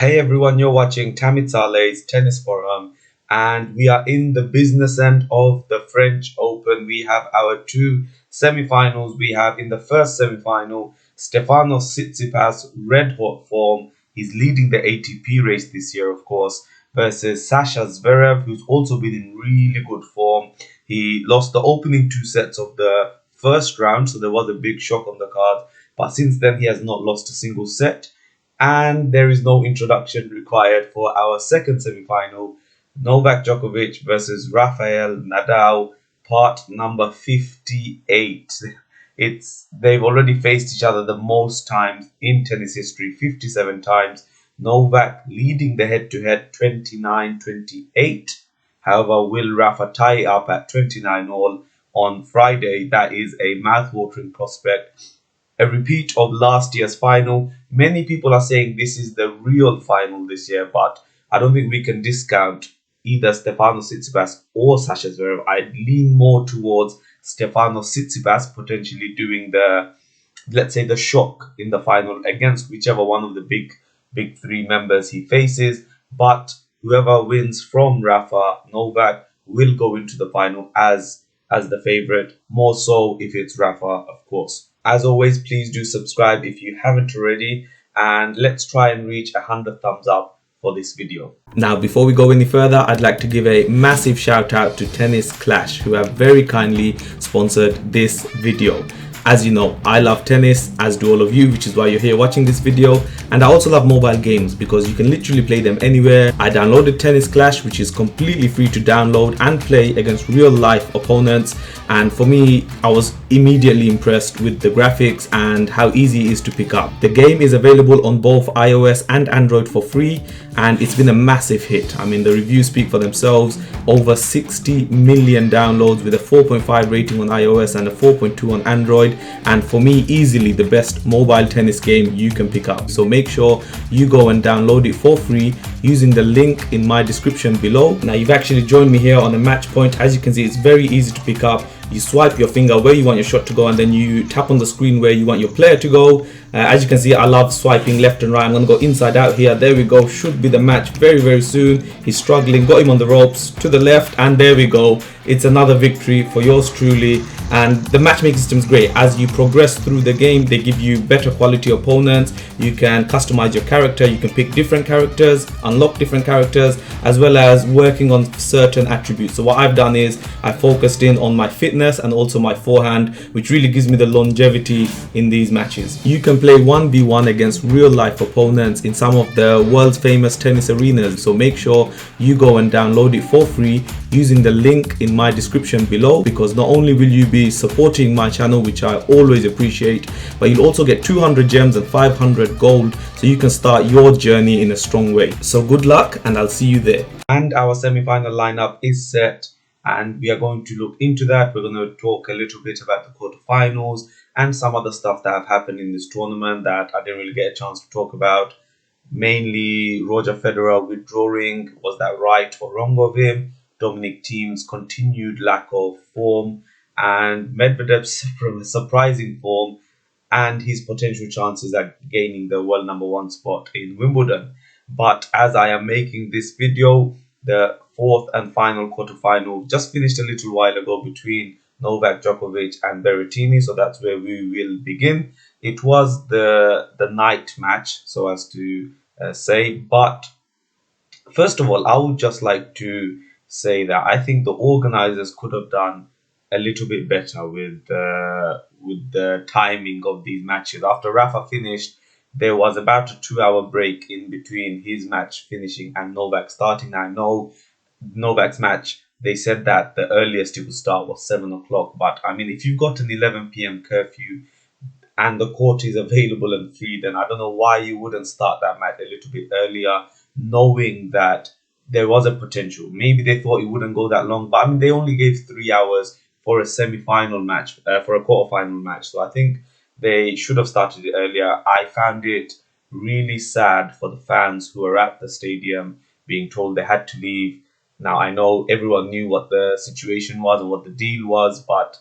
Hey everyone, you're watching Tamit Saleh's Tennis Forum, and we are in the business end of the French Open. We have our two semi-finals. We have in the first semi-final Stefanos Tsitsipas, red hot form. He's leading the ATP race this year, of course, versus Sasha Zverev, who's also been in really good form. He lost the opening two sets of the first round, so there was a big shock on the card. But since then, he has not lost a single set, and there is no introduction required for our second semi-final, Novak Djokovic versus Rafael Nadal, part number 58. They've already faced each other the most times in tennis history, 57 times. Novak leading the head-to-head 29-28. However, will Rafa tie up at 29 all on Friday? That is a mouth-watering prospect, a repeat of last year's final. Many people are saying this is the real final this year, but I don't think we can discount either Stefanos Tsitsipas or Sasha Zverev. I lean more towards Stefanos Tsitsipas potentially doing the, let's say, the shock in the final against whichever one of the big three members he faces. But whoever wins from Rafa, Novak will go into the final as the favorite, more so if it's Rafa, of course. As always, please do subscribe if you haven't already, and let's try and reach 100 thumbs up for this video. Now, before we go any further, I'd like to give a massive shout out to Tennis Clash, who have very kindly sponsored this video. As you know, I love tennis, as do all of you, which is why you're here watching this video. And I also love mobile games because you can literally play them anywhere. I downloaded Tennis Clash, which is completely free to download and play against real life opponents. And for me, I was immediately impressed with the graphics and how easy it is to pick up. The game is available on both iOS and Android for free, and it's been a massive hit. I mean, the reviews speak for themselves. Over 60 million downloads with a 4.5 rating on iOS and a 4.2 on Android. And for me, easily the best mobile tennis game you can pick up. So make sure you go and download it for free using the link in my description below. Now, you've actually joined me here on a match point. As you can see, it's very easy to pick up. You swipe your finger where you want your shot to go, and then you tap on the screen where you want your player to go. As you can see, I love swiping left and right. I'm going to go inside out here. There we go. Should be the match very soon. He's struggling. Got him on the ropes to the left, and there we go. It's another victory for yours truly. And the matchmaking system is great. As you progress through the game, they give you better quality opponents. You can customize your character. You can pick different characters, unlock different characters, as well as working on certain attributes. So what I've done is I focused in on my fitness and also my forehand, which really gives me the longevity in these matches. You can play 1v1 against real life opponents in some of the world's famous tennis arenas. So make sure you go and download it for free using the link in my description below, because not only will you be supporting my channel, which I always appreciate, but you'll also get 200 gems and 500 gold, so you can start your journey in a strong way. So good luck, and I'll see you there. And our semi-final lineup is set, and we are going to look into that. We're going to talk a little bit about the quarterfinals and some other stuff that have happened in this tournament that I didn't really get a chance to talk about. Mainly Roger Federer withdrawing. Was that right or wrong of him? Dominic Thiem's continued lack of form, and Medvedev's surprising form, and his potential chances at gaining the world number one spot in Wimbledon. But as I am making this video, the fourth and final quarterfinal just finished a little while ago between Novak Djokovic and Berrettini, so that's where we will begin. It was the night match, so as to say. But first of all, I would just like to say that I think the organizers could have done a little bit better with the timing of these matches. After Rafa finished, there was about a 2-hour break in between his match finishing and Novak starting. I know Novak's match, they said that the earliest it would start was 7 o'clock. But I mean, if you've got an 11 p.m. curfew and the court is available and free, then I don't know why you wouldn't start that match a little bit earlier, knowing that there was a potential. Maybe they thought it wouldn't go that long, but I mean, they only gave 3 hours for a semi-final match, for a quarter-final match. So I think they should have started it earlier. I found it really sad for the fans who were at the stadium being told they had to leave. Now, I know everyone knew what the situation was and what the deal was, but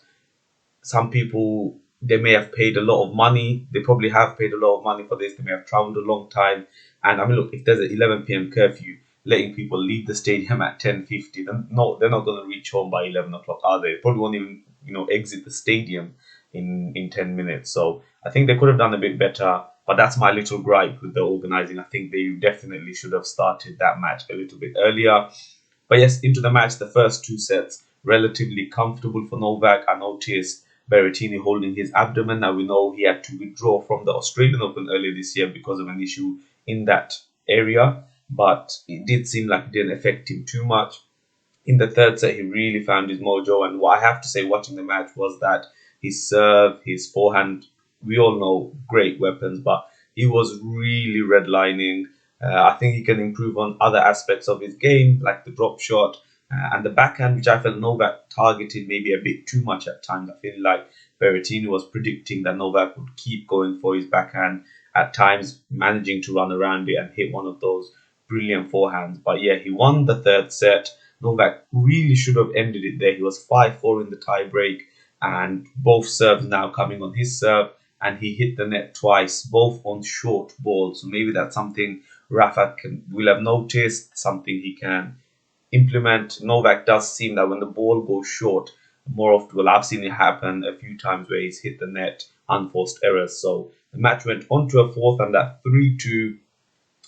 some people they may have paid a lot of money. They probably have paid a lot of money for this. They may have traveled a long time. And I mean, look, if there's an 11 p.m. curfew, letting people leave the stadium at 10:50, then no, they're not going to reach home by 11 o'clock, are they? Probably won't even, exit the stadium in 10 minutes. So I think they could have done a bit better. But that's my little gripe with the organizing. I think they definitely should have started that match a little bit earlier. But yes, into the match, the first two sets, relatively comfortable for Novak. I noticed Berrettini holding his abdomen. Now we know he had to withdraw from the Australian Open earlier this year because of an issue in that area. But it did seem like it didn't affect him too much. In the third set, he really found his mojo. And what I have to say, watching the match, was that his serve, his forehand, we all know great weapons, but he was really redlining. I think he can improve on other aspects of his game, like the drop shot and the backhand, which I felt Novak targeted maybe a bit too much at times. I feel like Berrettini was predicting that Novak would keep going for his backhand, at times managing to run around it and hit one of those brilliant forehands. But yeah, he won the third set. Novak really should have ended it there. He was 5-4 in the tie break, and both serves now coming on his serve, and he hit the net twice, both on short balls. So maybe that's something Rafa will have noticed, something he can implement. Novak does seem that when the ball goes short, more often, well, I've seen it happen a few times where he's hit the net, unforced errors. So the match went on to a fourth, and that 3-2,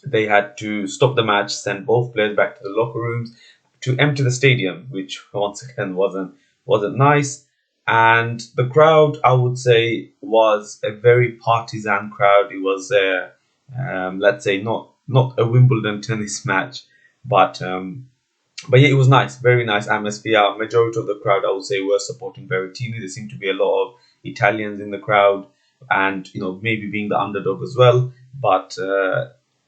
they had to stop the match, send both players back to the locker rooms to empty the stadium, which once again wasn't nice. And the crowd, I would say, was a very partisan crowd. It was let's say not a Wimbledon tennis match, but yeah, it was nice, very nice atmosphere. Majority of the crowd, I would say, were supporting Berrettini. There seemed to be a lot of Italians in the crowd, and maybe being the underdog as well. But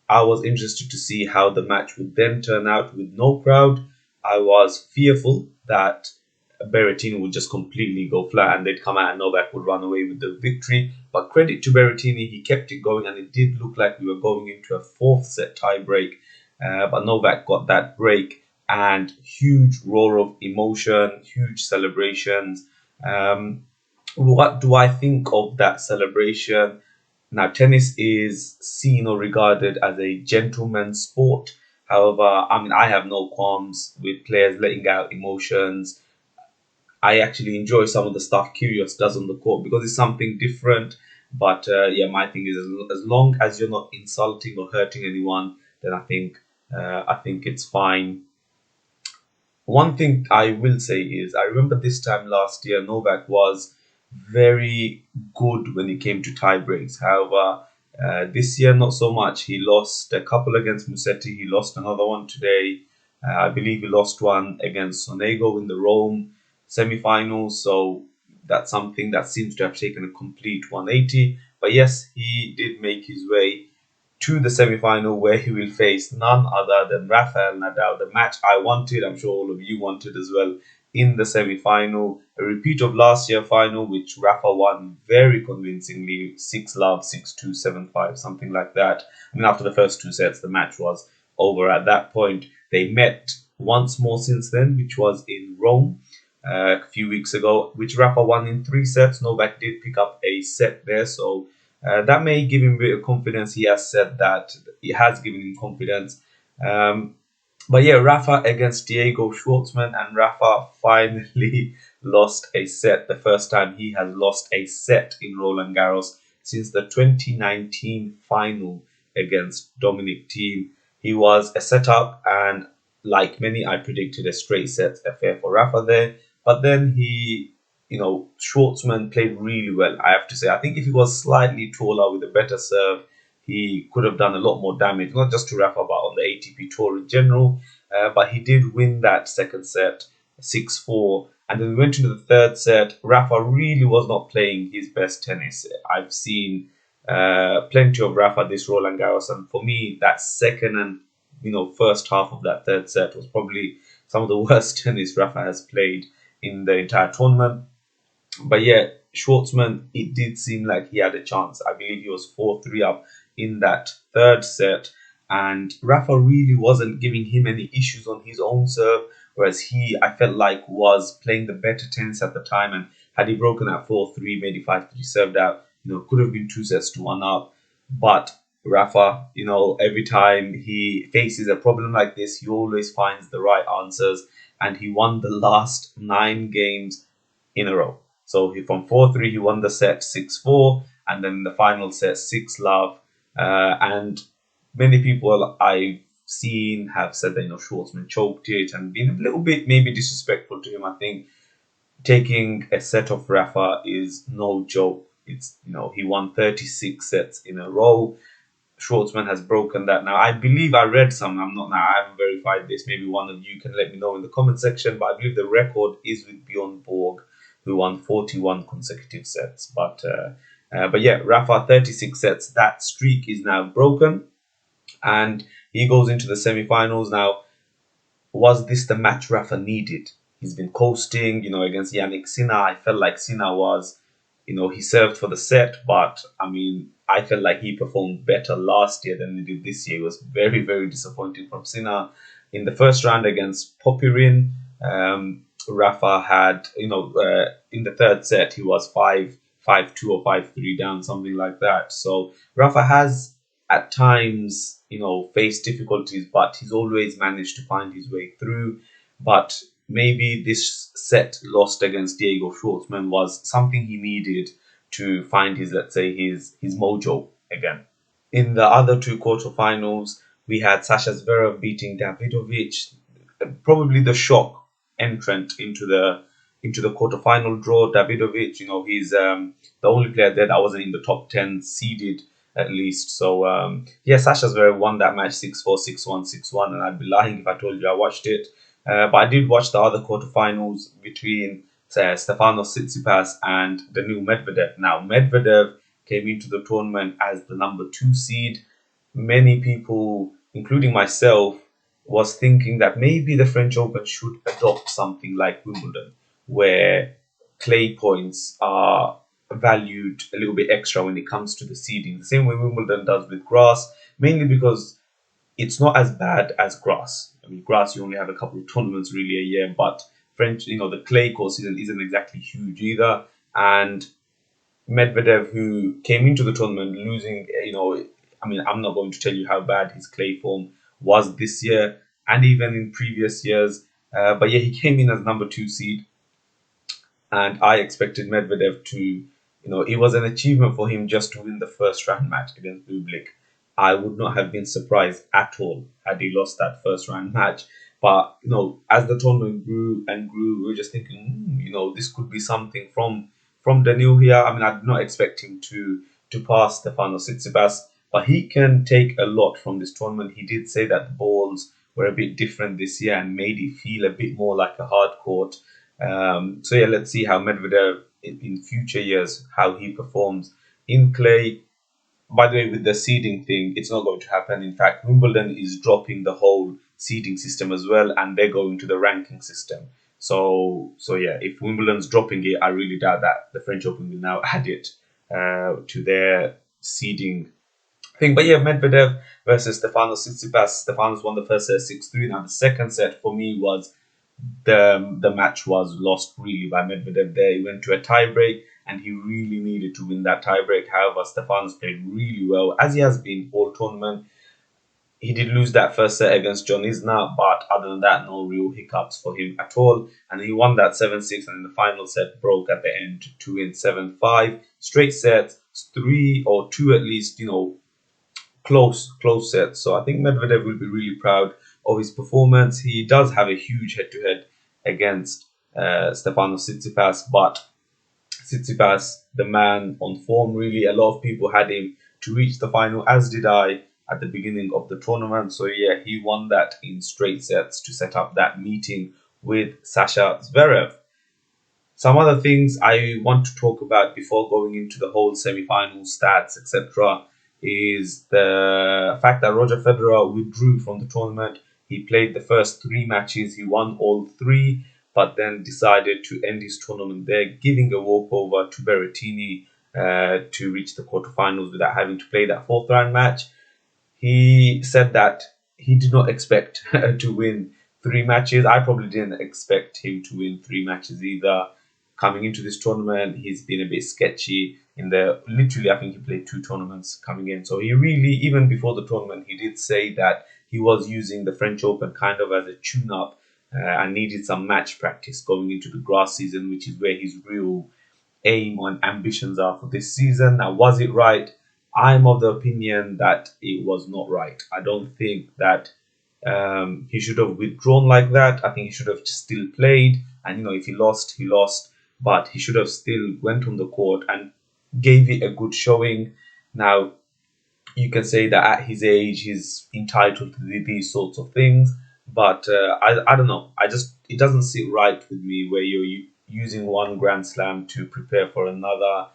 I was interested to see how the match would then turn out with no crowd. I was fearful that Berrettini would just completely go flat and they'd come out and Novak would run away with the victory. But credit to Berrettini, he kept it going, and it did look like we were going into a fourth set tie break. But Novak got that break, and huge roar of emotion, huge celebrations. What do I think of that celebration? Now, tennis is seen or regarded as a gentleman's sport. However, I mean, I have no qualms with players letting out emotions. I actually enjoy some of the stuff Kyrgios does on the court because it's something different. But yeah, my thing is, as long as you're not insulting or hurting anyone, then I think it's fine. One thing I will say is, I remember this time last year, Novak was very good when it came to tie breaks. However, this year not so much. He lost a couple against Musetti. He lost another one today. I believe he lost one against Sonego in the Rome semi-finals. So that's something that seems to have taken a complete 180. But yes, he did make his way to the semi-final, where he will face none other than Rafael Nadal. The match I wanted, I'm sure all of you wanted as well, in the semi-final. A repeat of last year's final, which Rafa won very convincingly, 6-love, 6-2, 7-5, something like that. I mean, after the first two sets, the match was over at that point. They met once more since then, which was in Rome a few weeks ago, which Rafa won in 3 sets. Novak did pick up a set there, so that may give him a bit of confidence. He has said that it has given him confidence. But yeah, Rafa against Diego Schwartzman, and Rafa finally lost a set. The first time he has lost a set in Roland Garros since the 2019 final against Dominic Thiem. He was a setup, and like many, I predicted a straight set affair for Rafa there. But then Schwartzman played really well, I have to say. I think if he was slightly taller with a better serve, he could have done a lot more damage, not just to Rafa, but on the ATP Tour in general. But he did win that second set, 6-4. And then we went into the third set. Rafa really was not playing his best tennis. I've seen plenty of Rafa this Roland Garros, and for me, that second and first half of that third set was probably some of the worst tennis Rafa has played in the entire tournament. But yeah, Schwartzman, it did seem like he had a chance. I believe he was 4-3 up in that third set, and Rafa really wasn't giving him any issues on his own serve, whereas he, I felt like, was playing the better tennis at the time and Had he broken at 4-3, made it 5-3, served out, could have been 2 sets to 1 up. But Rafa, every time he faces a problem like this, he always finds the right answers, and he won the last 9 games in a row. So from 4-3, he won the set 6-4, and then the final set 6-love. And many people I've seen have said that Schwartzman choked it and been a little bit maybe disrespectful to him. I think taking a set of Rafa is no joke. It's he won 36 sets in a row. Schwartzman has broken that now. I believe I read some. I haven't verified this. Maybe one of you can let me know in the comment section. But I believe the record is with Bjorn Borg, who won 41 consecutive sets. But yeah, Rafa 36 sets. That streak is now broken, and he goes into the semi-finals now. Was this the match Rafa needed? He's been coasting, against Yannick Sinner. I felt like Sinner was, he served for the set, but I mean, I felt like he performed better last year than he did this year. It was very, very disappointing from Sinner. In the first round against Popyrin, Rafa had, in the third set, he was 5-2 or 5-3 down, something like that. So Rafa has at times, faced difficulties, but he's always managed to find his way through. But maybe this set lost against Diego Schwartzman was something he needed to find his, let's say, his mojo again. In the other two quarterfinals, we had Sasha Zverev beating Davidovich, probably the shock entrant into the quarterfinal draw. Davidovich, he's the only player there that wasn't in the top 10 seeded at least. So yeah, Sasha Zverev won that match 6-4, 6-1, 6-1, and I'd be lying if I told you I watched it. But I did watch the other quarterfinals between Stefanos Tsitsipas and the new Medvedev. Now, Medvedev came into the tournament as the number 2 seed. Many people, including myself, was thinking that maybe the French Open should adopt something like Wimbledon, where clay points are valued a little bit extra when it comes to the seeding. The same way Wimbledon does with grass, mainly because it's not as bad as grass. I mean, grass, you only have a couple of tournaments really a year, but French, the clay court season isn't exactly huge either. And Medvedev, who came into the tournament losing, I'm not going to tell you how bad his clay form was this year and even in previous years. But yeah, he came in as number 2 seed. And I expected Medvedev to, it was an achievement for him just to win the first round match against Bublik. I would not have been surprised at all had he lost that first round match. But, as the tournament grew and grew, we were just thinking, this could be something from Daniil here. I mean, I did not expect him to pass Stefanos Tsitsipas, but he can take a lot from this tournament. He did say that the balls were a bit different this year and made it feel a bit more like a hard court. So yeah, let's see how Medvedev in future years, how he performs in clay. By the way, with the seeding thing, it's not going to happen. In fact, Wimbledon is dropping the whole seeding system as well, and they're going to the ranking system. So yeah, if Wimbledon's dropping it, I really doubt that the French Open will now add it to their seeding thing. But yeah, Medvedev versus Stefanos Tsitsipas. Stefanos won the first set 6-3. Now the second set for me was the match was lost really by Medvedev there. He went to a tiebreak and he really needed to win that tiebreak. However, Stefanos played really well, as he has been all tournament. He did lose that first set against John Isner, but other than that, no real hiccups for him at all. And he won that 7-6, and in the final set broke at the end to win 7-5. Straight sets, 3 or 2 at least, close sets. So I think Medvedev will be really proud of his performance. He does have a huge head-to-head against Stefanos Tsitsipas, but Tsitsipas, the man on form, really. A lot of people had him to reach the final, as did I at the beginning of the tournament. So yeah, he won that in straight sets to set up that meeting with Sasha Zverev. Some other things I want to talk about before going into the whole semi-final stats, etc., is the fact that Roger Federer withdrew from the tournament. He played the first 3 matches, he won all 3, but then decided to end his tournament there, giving a walkover to Berrettini to reach the quarterfinals without having to play that 4th round match. He said that he did not expect to win 3 matches. I probably didn't expect him to win 3 matches either. coming into this tournament, he's been a bit sketchy in the literally. I think he played two tournaments coming in. So he really, even before the tournament, he did say that he was using the French Open kind of as a tune-up and needed some match practice going into the grass season, which is where his real aim and ambitions are for this season. Now, was it right? I'm of the opinion that it was not right. I don't think that he should have withdrawn like that. I think he should have still played. And if he lost, he lost. But he should have still went on the court and gave it a good showing. Now, you can say that at his age, he's entitled to these sorts of things. But I don't know. It doesn't sit right with me where you're using one Grand Slam to prepare for another.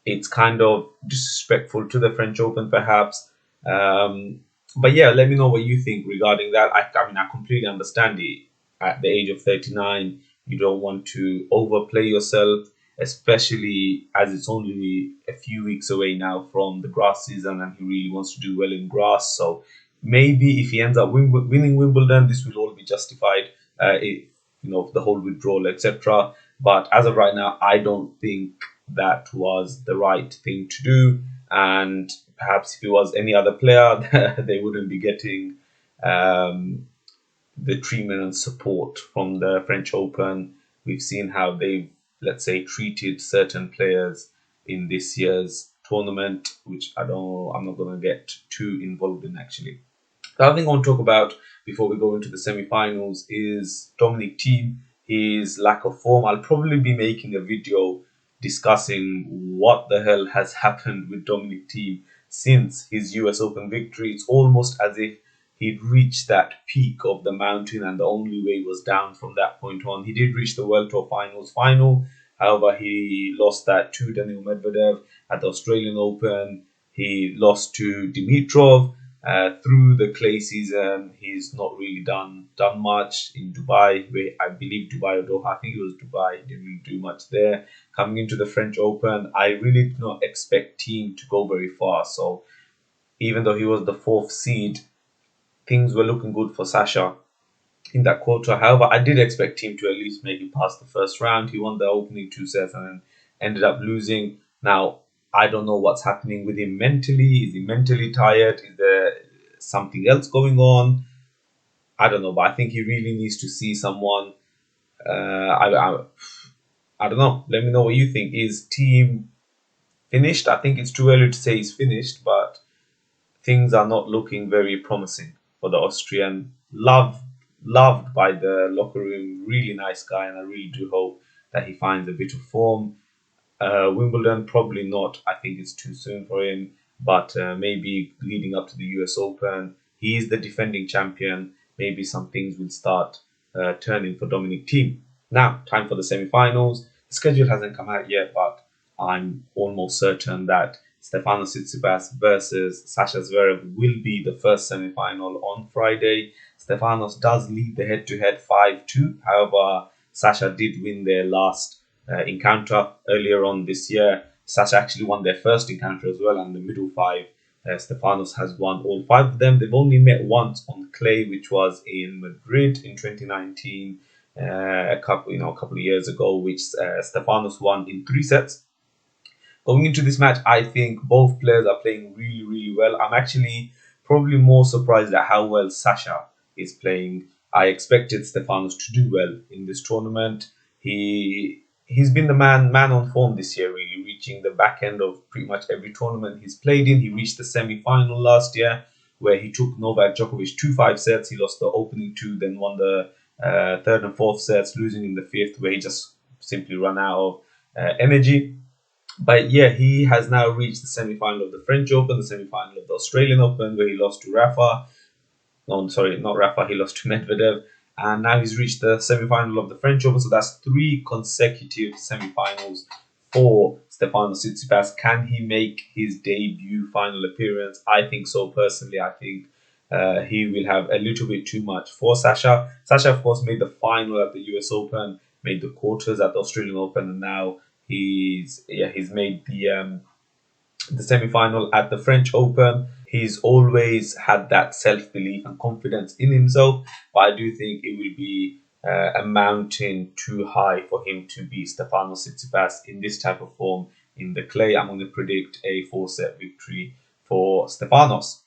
It's kind of disrespectful to the French Open, perhaps. But yeah, let me know what you think regarding that. I mean, I completely understand it. At the age of 39, you don't want to overplay yourself, especially as it's only a few weeks away now from the grass season, and he really wants to do well in grass. So maybe if he ends up winning Wimbledon, this will all be justified. The whole withdrawal, etc. But as of right now, I don't think that was the right thing to do. And perhaps if it was any other player, they wouldn't be getting the treatment and support from the French Open. We've seen how they've, let's say, treated certain players in this year's tournament, which I'm not going to get too involved in actually. The other thing I want to talk about before we go into the semi-finals is Dominic Thiem, his lack of form. I'll probably be making a video discussing what the hell has happened with Dominic Thiem since his US Open victory. It's almost as if he'd reached that peak of the mountain and the only way was down from that point on. He did reach the World Tour Finals final. However, he lost that to Daniil Medvedev at the Australian Open. He lost to Dimitrov. Through the clay season, he's not really done much in Dubai. I believe Dubai or Doha. I think it was Dubai. He didn't really do much there. Coming into the French Open, I really did not expect Thiem to go very far. So even though he was the fourth seed, things were looking good for Sasha in that quarter. However, I did expect him to at least make it past the first round. He won the opening two sets and then ended up losing. Now, I don't know what's happening with him mentally. Is he mentally tired? Is there something else going on? I don't know, but I think he really needs to see someone. I don't know. Let me know what you think. Is Thiem finished? I think it's too early to say he's finished, but things are not looking very promising for the Austrian. Loved by the locker room. Really nice guy, and I really do hope that he finds a bit of form. Wimbledon, probably not. I think it's too soon for him. But maybe leading up to the US Open, he is the defending champion. Maybe some things will start turning for Dominic Thiem. Now, time for the semi-finals. The schedule hasn't come out yet, but I'm almost certain that Stefanos Tsitsipas versus Sasha Zverev will be the first semi-final on Friday. Stefanos does lead the head-to-head 5-2. However, Sasha did win their last encounter earlier on this year. Sasha actually won their first encounter as well, and the middle five, Stefanos has won all five of them. They've only met once on clay, which was in Madrid in 2019, a couple of years ago, which Stefanos won in 3 sets. Going into this match, I think both players are playing really, really well. I'm actually probably more surprised at how well Sasha is playing. I expected Stefanos to do well in this tournament. He's been the man on form this year, really, reaching the back end of pretty much every tournament he's played in. He reached the semi-final last year, where he took Novak Djokovic 2-5 sets. He lost the opening 2, then won the third and fourth sets, losing in the fifth, where he just simply ran out of energy. But yeah, he has now reached the semi-final of the French Open, the semi-final of the Australian Open, where he lost to Rafa. No, sorry, not Rafa. He lost to Medvedev. And now he's reached the semi-final of the French Open. So that's 3 consecutive semi-finals for Stefanos Tsitsipas. Can he make his debut final appearance? I think so, personally. I think he will have a little bit too much for Sasha. Sasha, of course, made the final at the US Open, made the quarters at the Australian Open, and now he's made the semi-final at the French Open. He's always had that self-belief and confidence in himself, but I do think it will be a mountain too high for him to beat Stefanos Tsitsipas in this type of form in the clay. I'm going to predict a 4-set victory for Stefanos.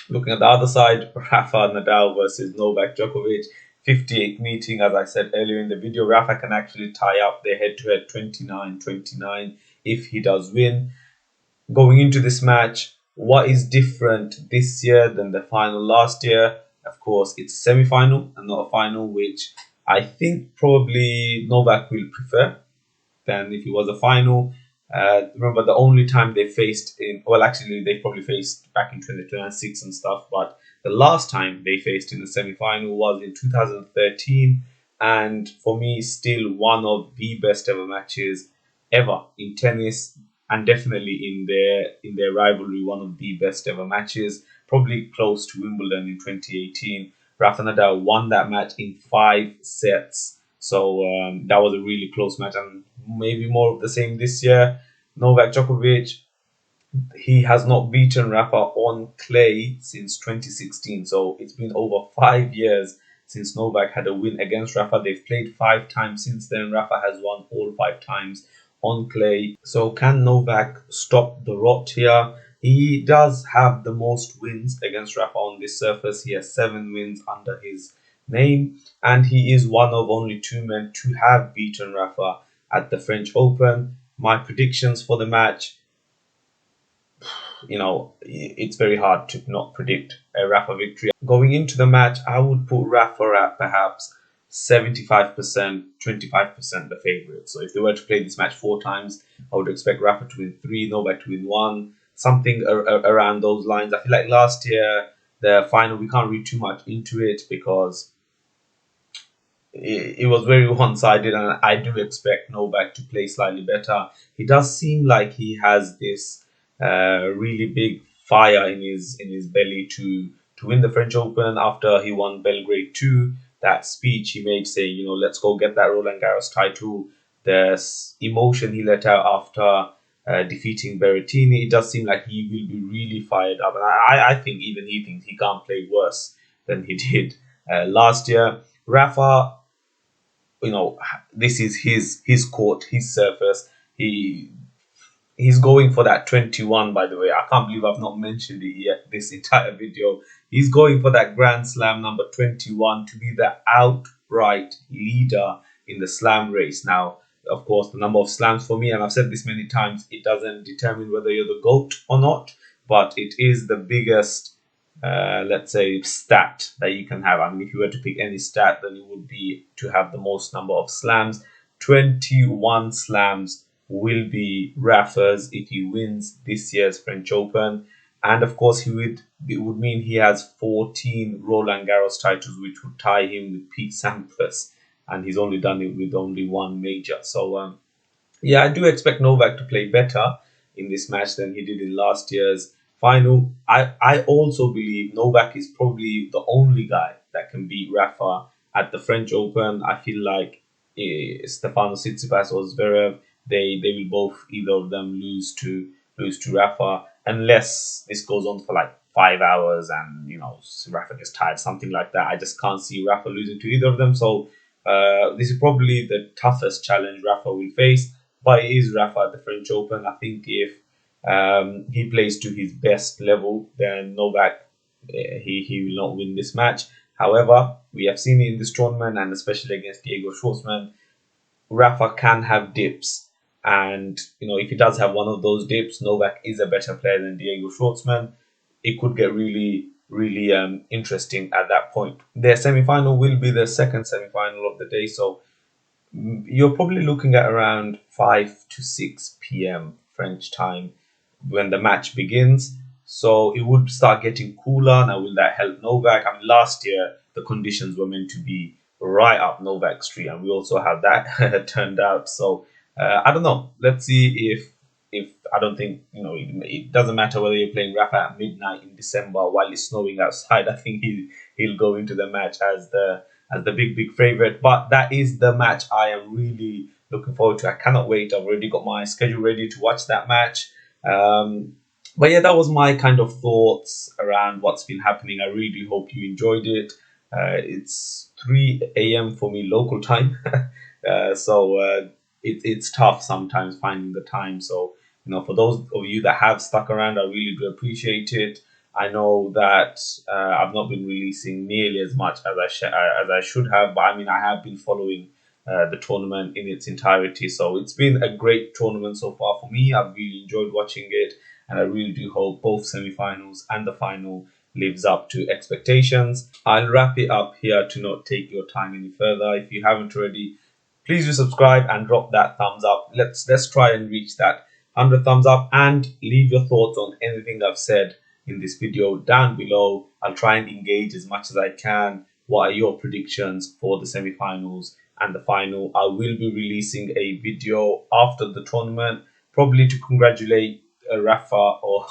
Looking at the other side, Rafa Nadal versus Novak Djokovic. 58th meeting, as I said earlier in the video. Rafa can actually tie up their head-to-head 29-29 if he does win. Going into this match, what is different this year than the final last year? Of course, it's a semi-final and not a final, which I think probably Novak will prefer than if it was a final. Remember, the only time they faced well, actually, they probably faced back in 2026 and stuff, but the last time they faced in the semi final was in 2013. And for me, still one of the best ever matches ever in tennis, and definitely in their rivalry, one of the best ever matches, probably close to Wimbledon in 2018. Rafa Nadal won that match in 5 sets. So that was a really close match, and maybe more of the same this year. Novak Djokovic, he has not beaten Rafa on clay since 2016. So it's been over 5 years since Novak had a win against Rafa. They've played 5 times since then. Rafa has won all 5 times on clay. So can Novak stop the rot here? He does have the most wins against Rafa on this surface. He has 7 wins under his name, and he is one of only 2 men to have beaten Rafa at the French Open. My predictions for the match, it's very hard to not predict a Rafa victory. Going into the match, I would put Rafa at perhaps 75%, 25% the favourite. So if they were to play this match 4 times, I would expect Rafa to win 3, Novak to win 1, something around those lines. I feel like last year, the final, we can't read too much into it because it was very one-sided, and I do expect Novak to play slightly better. He does seem like he has this really big fire in his belly to win the French Open after he won Belgrade 2. That speech he made saying, let's go get that Roland Garros title. The emotion he let out after defeating Berrettini, it does seem like he will be really fired up. And I think even he thinks he can't play worse than he did last year. Rafa, this is his court, his surface. He's going for that 21, by the way. I can't believe I've not mentioned it yet this entire video. He's going for that Grand Slam number 21 to be the outright leader in the slam race. Now, of course, the number of slams for me, and I've said this many times, it doesn't determine whether you're the GOAT or not, but it is the biggest, let's say, stat that you can have. I mean, if you were to pick any stat, then it would be to have the most number of slams. 21 slams will be Rafa's if he wins this year's French Open. And of course, it would mean he has 14 Roland Garros titles, which would tie him with Pete Sampras. And he's only done it with only 1 major. So, I do expect Novak to play better in this match than he did in last year's final. I also believe Novak is probably the only guy that can beat Rafa at the French Open. I feel like Stefanos Tsitsipas or Zverev, they will both, either of them, lose to Rafa, unless this goes on for like 5 hours and Rafa gets tired, something like that. I just can't see Rafa losing to either of them. So this is probably the toughest challenge Rafa will face, but it is Rafa at the French Open. I think if he plays to his best level, then Novak, he will not win this match. However, we have seen it in this tournament, and especially against Diego Schwartzman, Rafa can have dips. And, if he does have one of those dips, Novak is a better player than Diego Schwartzman. It could get really, really interesting at that point. Their semi-final will be the second semi-final of the day. So you're probably looking at around 5 to 6 p.m. French time when the match begins. So it would start getting cooler. Now, will that help Novak? I mean, last year, the conditions were meant to be right up Novak's street, and we also had that turned out. So I don't know. Let's see if I don't think it doesn't matter whether you're playing Rafa at midnight in December while it's snowing outside. I think he'll go into the match as the big favorite. But that is the match I am really looking forward to. I cannot wait. I've already got my schedule ready to watch that match. But that was my kind of thoughts around what's been happening. I really hope you enjoyed it. It's 3 a.m. for me local time, so it's tough sometimes finding the time. So for those of you that have stuck around, I really do appreciate it. I know that I've not been releasing nearly as much as as I should have, but I mean I have been following the tournament in its entirety. So it's been a great tournament so far for me. I've really enjoyed watching it, and I really do hope both semi-finals and the final lives up to expectations. I'll wrap it up here to not take your time any further. If you haven't already, please do subscribe and drop that thumbs up. Let's try and reach that 100 thumbs up, and leave your thoughts on anything I've said in this video down below. I'll try and engage as much as I can. What are your predictions for the semi-finals and the final? I will be releasing a video after the tournament, probably to congratulate Rafa, or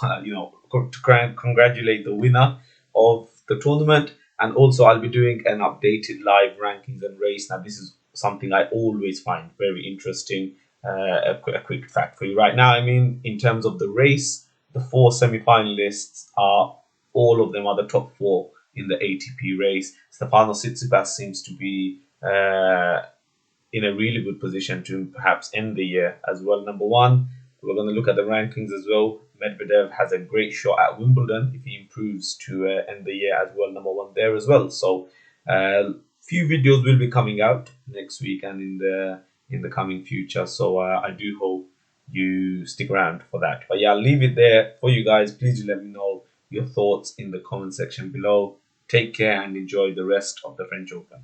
to congratulate the winner of the tournament. And also I'll be doing an updated live rankings and race. Now this is something I always find very interesting. A quick fact for you right now, I mean, in terms of the race, the 4 semi-finalists are, all of them are the top 4 in the ATP race. Stefanos Tsitsipas seems to be in a really good position to perhaps end the year as well, number 1. We're going to look at the rankings as well. Medvedev has a great shot at Wimbledon if he improves to end the year as well, number 1 there as well. So few videos will be coming out next week and in the coming future. So I do hope you stick around for that. But yeah, I'll leave it there for you guys. Please do let me know your thoughts in the comment section below. Take care and enjoy the rest of the French Open.